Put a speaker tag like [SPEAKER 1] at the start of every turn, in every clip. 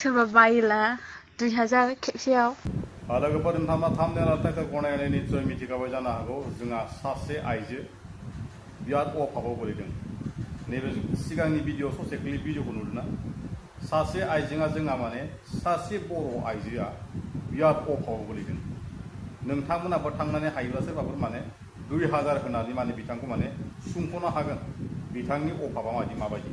[SPEAKER 1] सोरबा बायोला 2000 खेबसेयाव
[SPEAKER 2] लोगोफोर नोंथाङा थामनेल टाइटेल गनायनानै निस्सय मिथिखाबाय जानो हागौ जोंहा सासे आइजो बिराद अभाबाव गोलैदों। नैबे सिगांनि भिडिअ ससे क्लिप भिडिअखौ नुदोंना सासे आइजोआ जोंहा माने सासे बर' आइजोआ बिराद अभाबाव गोलैदों। नोंथांमोनाबो थांनानै हायोब्ला सोरबाफोर माने 2000 होनानै माने बिथांखौ माने सुंख'नो हागोन बिथांनि अभाबा माबायदि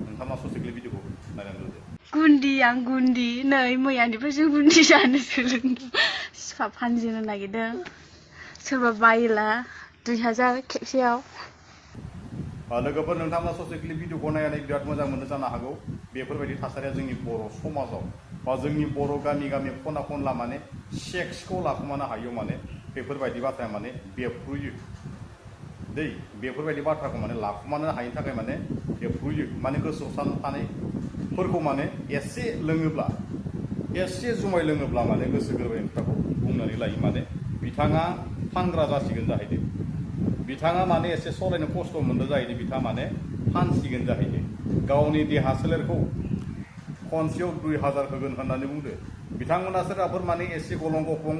[SPEAKER 2] नोंथाङा ससे क्लिप भिडिअखौ नायनानै नुदो।
[SPEAKER 1] गुन्दी आं गुन्दी नै मैयानिफ्रायसो गुन्दी जानो सोलोंदों सिफा फानजिनो नागिरदों सोरबा बायोला 2000 खेबसेयाव
[SPEAKER 2] लोगोफोर नोंथांमोना ससे क्लिप भिडिअखौ नायनानै बिराद मोजां मोनो जानो हागौ। बेफोरबायदि थासारिया जोंनि बर' समाजाव बा जोंनि बर' गामि गामि खना खनला माने सेक्सखौ लाखुमानो हायो माने बेफोरबायदि बाथ्राया माने बेरफ्रुयो दै बेफोरबायदि बाथ्राखौ माने लाखुमानो हायिनि थाखाय माने बेरफ्रुयो माने गोसोआव थानायफोरखौ माने एसे लोङोब्ला एसे जुमाय लोङोब्ला माने गोसो गोरबोनि खोथाखौ बुंनानै लायो माने बिथाङा फानग्रा जासिगोन जाहैदों। बिथाङा माने एसे सलायनो खस्थ' मोनदों जाहैदों बिथाङा माने फानसिगोन जाहैदों। गावनि देहा सोलेरखौ खनसेयाव 2000 होगोन होननानै बुंदो। बिथांमोना सोरबाफोर माने एसे गलं गफं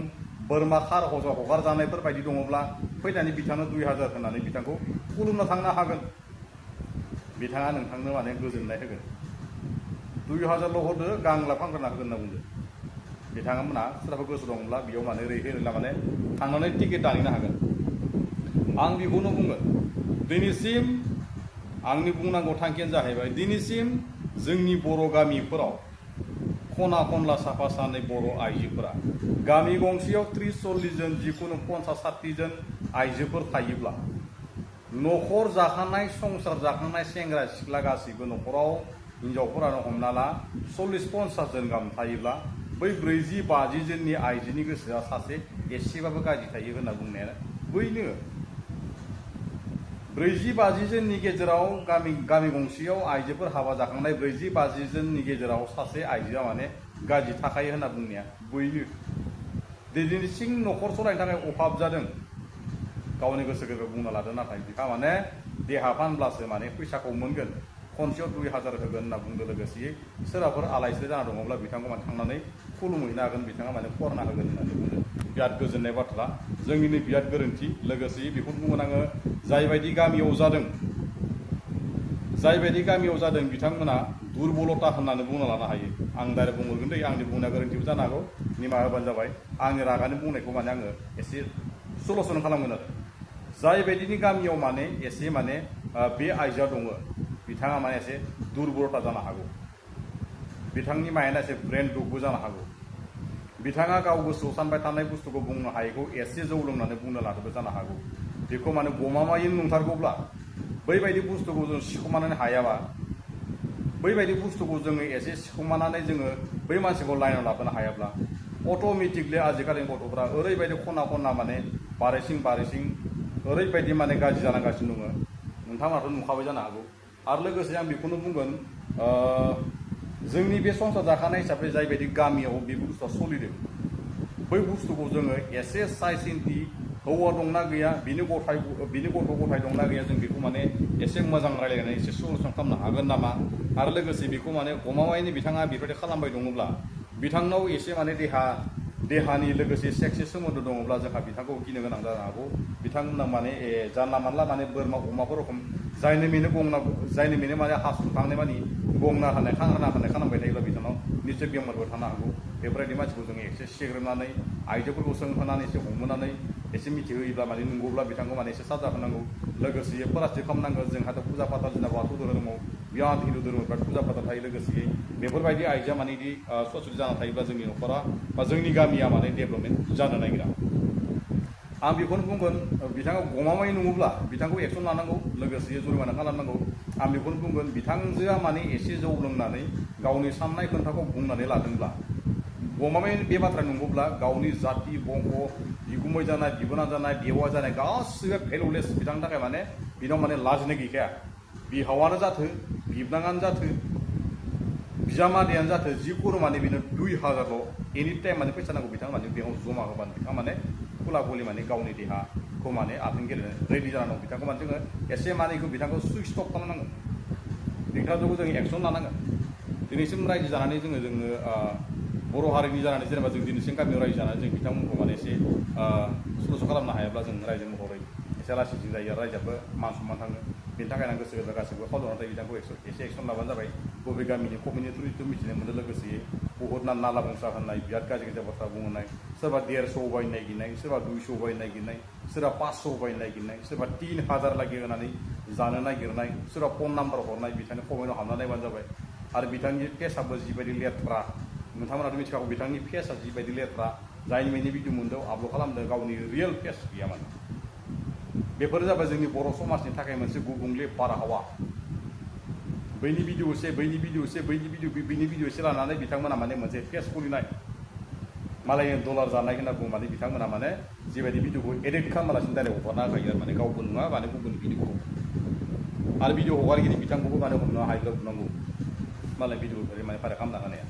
[SPEAKER 2] बोरमा खार हगार जानायफोर बायदि दङब्ला फैनानै बिथांनो 2000 होनानै बिथांखौ खुलुमनो थांनो हागोन। बिथाङा नोंथांनो माने गोजोननाय होगोन। 2000ल' हरदो गांला फानग्राना होगोन होनना बुंदो। बिथांमोना सोरबाफोर गोसो दंब्ला बेयाव माने रैहोला माने थांनानै टिकेट दानहैनो हागोन। आं बेखौनो बुंगोन दिनैसिम आंनि बुंनांगौ थांखियानो जाहैबाय दिनैसिम जोंनि बर' गामिफोराव खना खनला साफा सानै बर' आइजोफोरा गामि गंसेयाव 30-40 जन जिखुनु 50-60 जन आइजोफोर थायोब्ला न'खर जाखानाय संसार जाखानाय सेंग्रा सिख्ला गासैबो न'खराव हिनजावफोरानो हमना ला 40-50 जन गाहाम थायोब्ला बै 40-50 जननि आइजोनि गोसोआ सासे एसेबाबो गाज्रि थायो होनना बुंनाया बैनो 40-50 जननि गेजेराव गामि गंसेयाव आइजोफोर हाबा जाखांनाय 40-50 जननि गेजेराव सासे आइजोआ माने गाज्रि थाखायो होनना बुंनाया बैनो दिनैसिम न'खर सलायनो थाखाय अभाब जादों गावनि गोसो गोरबो बुंना लादों नाथाय बिहा माने देहा फानब्लासो माने फैसाखौ मोनगोन खनसेयाव 2000 होगोन होनना बुंदों। लोगोसे सोरबाफोर आलायस्रि जाना दङब्ला बिथांखौ माने थांनानै खुलुमहैनो हागोन बिथाङा माने फरायना होगोन होननानै बुंदों। बिराद गोजोननाय बाथ्रा जोंनिनो बिराद गोरोन्थि। लोगोसे बेखौनो बुंगोन आङो जायबायदि गामियाव जादों बिथांमोना दुरबलता होननानै बुंना लानो हायो। आं डाइरेक्ट बुंहरगोन दै आंनि बुंनाया गोरोन्थिबो जानो हागौ निमाहा होबानो जाबाय। आंनि रागानि बुंनायखौ माने आङो एसे सलुसन खालामगोन आरो जायबायदिनि गामियाव माने एसे माने बे आइजोआ दङ बिथाङा माने एसे दुरबलता जानो हागौ। बिथांनि माइन्डआ एसे ब्रेन दुखबो जानो हागौ। बिथाङा गाव गोसोआव सानबाय थानाय बुस्थुखौ बुंनो हायैखौ एसे जौ लोंनानै बुंनो लादोंबो जानो हागौ। बेखौ माने गमामायै नंथारगौब्ला बैबायदि बुस्थुखौ जों सिखमानो हायाबा बैबायदि बुस्थुखौ जोङो एसे सिखमानानै जोङो बै मानसिखौ लाइनाव लाबोनो हायाब्ला अट'मेटिकलि आजिखालिनि गथ'फ्रा ओरैबायदि खना खना माने बारैसिं ओरैबायदि माने गाज्रि जालांगासिनो दङ नोंथाङाथ' नुखाबाय जानो हागौ। आरो लोगोसे आं बेखौनो बुंगोन जोंनि बे संसार जाखानाय हिसाबै जायबायदि गामियाव बे बुस्थुआ सोलिदों बै बुस्थुखौ जोङो एसे साइ सिन्थि हौवा दंना गैया बिनि गथ' गथाय दंना गैया जों बेखौ माने एसे मोजां रायलायनानै एसे सलुसन खालामनो हागोन नामा। आरो लोगोसे बेखौ माने गमामायैनो बिथाङा बेबायदि खालामबाय दङब्ला बिथांनाव एसे माने देहानि लोगोसे सेक्सनि सोमोन्दो दङब्ला जोंहा बिथांखौ गिनो गोनां जानो हागौ। बिथांमोना माने जानला मानला माने बोरमा अमाफोर रखम जायनो मेनो माने हासुखांनाय माने गंना होनाय खांना होनाय खालामबाय थायोब्ला बिथांनाव निश्चय बेमारबो थानो हागौ। बेफोरबायदि मानसिखौ जोङो एसे सेग्रोमनानै आइजोफोरखौ सोंहोनानै एसे हमहोनानै एसे मिथिहोयोब्ला माने नंगौब्ला बिथांखौ माने एसे साजा होनांगौ। लोगोसे प्लास्टिक खालामनांगौ जोंहाथ' फुजा फाथाल जोंना बाथौ धोरोमाव बिराद हिन्दु धोरोमाव बिराद फुजा फाथाल थायो। लोगोसे बेफोरबायदि आइजोआ माने बिदि ससुलि जाना थायोब्ला जोंनि न'खरा बा जोंनि गामिया माने डेभेलपमेन्ट जानो नागिरा। आं बेखौनो बुंगोन बिथाङा गमामायै नङोब्ला बिथांखौ एक्सन लानांगौ लोगोसे जुरिमाना खालामनांगौ। आं बेखौनो बुंगोन बिथांजोआ माने एसे जौ लोंनानै गावनि साननाय खोन्थाखौ बुंनानै लादोंब्ला गमामायै बे बाथ्रा नंगौब्ला गावनि जाति बंख' बिगुमै जानाय बिबोनां जानाय बेवा जानाय गासैबो भेलुलेस बिथांनि थाखाय माने बिनाव माने लाजिनाय गैखाया। बिहावानो जाथो बिबनाङानो जाथो बिजामादैयानो जाथो जिखुनु माने बेनो 2000ल' एनि टाइम माने फैसा नांगौ बिथाङा माने बेयाव जमा होबानो बिथाङा माने खुला खुलि माने गावनि देहाखौ माने आथोन गेलेनो रेडि जाना दं। बिथांखौ माने जोङो एसे माने बिथांखौ सुइच अफ खालामनांगोन। बिथांखौ जों एक्सन लानांगोन। दिनैसिम रायजो जानानै जोङो बर' हारिनि जानानै जेनेबा जों दिनैसिम गामियाव रायजो जानानै जों बिथांमोनखौ माने एसे सुलुस खालामनो हायाब्ला जों रायजो महरै एसे लासिंसिं जायो आरो रायजोआबो मान सनमान थाङो बेनि थाखायनो आं गोसो गोरबो गासैबो खावलायनानै थायो बिथांखौ एसे एक्सन लाबानो जाबाय बबे गामिनि कमिउनिटिखौ मिथिनो मोनो लोगोसे बहुत नाला बंसा होननाय बिराद गाज्रि गाज्रि बाथ्रा बुंनाय सोरबा 150 बायनो नागिरनाय सोरबा 200 बायनो नागिरनाय सोरबा 500 बायनो नागिरनाय सोरबा 3000 लागि होनानै जानो नागिरनाय सोरबा फन नाम्बार हरनाय बिथांनि कमेन्टआव हाबना नायबानो जाबाय आरो बिथांनि फेसआबो जिबायदि लेथ्रा नोंथांमोनाथ' मिथिखागौ बिथांनि फेसआ जिबायदि लेथ्रा जायनि बायदि भिडिअ मोन्दों आपल'ड खालामदों गावनि रियेल फेस गैयामोन बेफोर जाबाय जोंनि बर' समाजनि थाखाय मोनसे गुबुंले बारहावा बैनि भिडिअ एसे लानानै बिथांमोना माने मोनसे फेस खुलिनाय मालायनि डलार जानाय होनना बुङो माने बिथांमोना माने जिबायदि भिडिअखौ एडिट खालामालासिनो डाइरेक्ट हगारना होखायो आरो माने गावबो नङा माने गुबुन भिडिअखौ आरो भिडिअ हगारगिरि बिथांखौबो माने हमनो हायोब्ला बुंनांगौ मालाय भिडिअ माने फाराग खालामना होनाया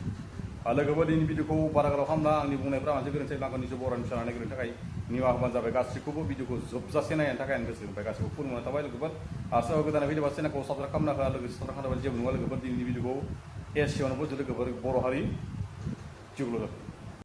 [SPEAKER 2] लोगोफोर दिनै भिडिअखौ बारा गोलाव खालामना आंनि बुंनायफ्रा मोनसे गोरोन्थि लांगोननिसो बर'नि साननानै गोरोन्थि थाखाय निमाहा होबानो जाबाय गासैखौबो भिडिअखौ जोबजासे नायनो थाखाय आं गोसो होबाय गासैखौबो खुलुमनाय थाबाय लोगोफोर सोरबा गोदान फैदोंबा चेनेलखौ साबस्क्राइब खालामना होआ लोगोसे साबस्क्राइब खालामनाय जेबो नङा लोगोफोर दिनैनि भिडिअखौ एसेयावनो लोगोफोर बर' हारि जिउल' जाबाय